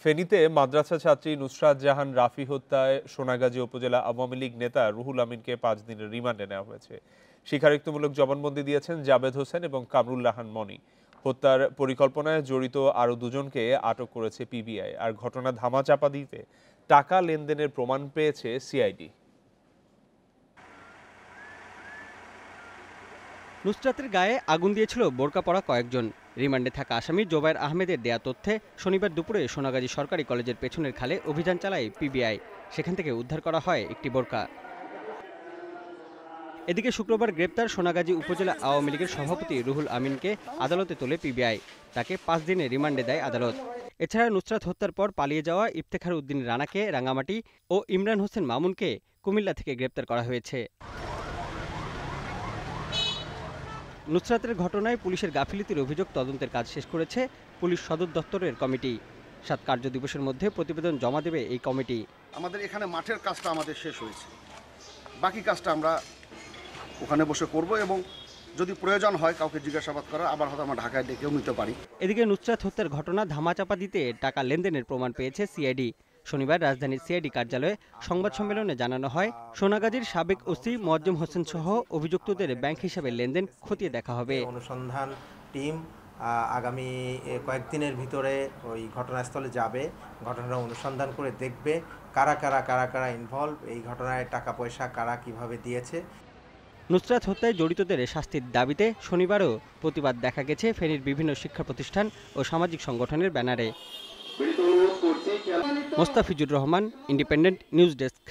ফেনীতে মাদ্রাসা ছাত্রী নুসরাত জাহান রাফি হত্যায় সোনাগাজী উপজেলা আওয়ামী লীগ নেতা রুহুল আমিনকে 5 দিনের রিমান্ডে নেওয়া হয়েছে। স্বীকারোক্তিমূলক জবানবন্দি দিয়েছেন জাবেদ হোসেন এবং কামরুল্লাহান মনি। হত্যার পরিকল্পনায় জড়িত আরও দুজনকে আটক করেছে পিবিআই। আর ঘটনা ধামাচাপা দিতে টাকা লেনদেনের প্রমাণ পেয়েছে সিআইডি। নুসরাতের গায়ে আগুন দিয়েছিল বোরকা পরা কয়েকজন। রিমান্ডে থাকা আসামি জোবায়ের আহমেদের দেয়া তথ্যে শনিবার দুপুরে সোনাগাজী সরকারি কলেজের পেছনের খালে অভিযান চালায় পিবিআই। সেখান থেকে উদ্ধার করা হয় একটি বোরকা। এদিকে শুক্রবার গ্রেপ্তার সোনাগাজী উপজেলা আওয়ামী লীগের সভাপতি রুহুল আমিনকে আদালতে তোলে পিবিআই। তাকে 5 দিনের রিমান্ডে দেয় আদালত। এছাড়া নুসরাত হত্যার পর পালিয়ে যাওয়া ইফতেখার উদ্দিন রানাকে রাঙামাটি ও ইমরান হোসেন মামুনকে কুমিল্লা থেকে গ্রেপ্তার করা হয়েছে। নুসরাতের ঘটনায় পুলিশের গাফিলতির অভিযোগ তদন্তের কাজ শেষ করেছে পুলিশ সদর দপ্তরের কমিটি। 7 কার্যদিবসের মধ্যে প্রতিবেদন জমা দেবে এই কমিটি। আমাদের এখানে মাঠের কাজটা আমাদের শেষ হয়েছে, বাকি কাজটা আমরা ওখানে বসে করব এবং যদি প্রয়োজন হয় কাউকে জিজ্ঞাসাবাদ করা আবার হয়তো আমরা ঢাকায় ডেকেও নিতে পারি। এদিকে নুসরাত হত্যার ঘটনা ধামাচাপা দিতে টাকা লেনদেনের প্রমাণ পেয়েছে সিআইডি। শনিবার রাজধানীর সিআইডি কার্যালয়ে সংবাদ সম্মেলনে জানানো হয়, সোনাগাজীর সাবেক ওসি মোয়াজ্জেম হোসেন সহ অভিযুক্তদের ব্যাংক হিসাবে লেনদেন খতিয়ে দেখা হবে। অনুসন্ধান টিম আগামী কয়েকদিনের ভিতরে ওই ঘটনাস্থলে যাবে, ঘটনাটা অনুসন্ধান করে দেখবে কারা কারা ইনভলভ, এই ঘটনায় টাকা পয়সা কারা কিভাবে দিয়েছে। নুসরাত হত্যায় জড়িতদের শাস্তির দাবিতে শনিবারও প্রতিবাদ দেখা গেছে ফেনীর বিভিন্ন শিক্ষা প্রতিষ্ঠান ও সামাজিক সংগঠনের ব্যানারে। Mostafizur Rahman, Independent news desk.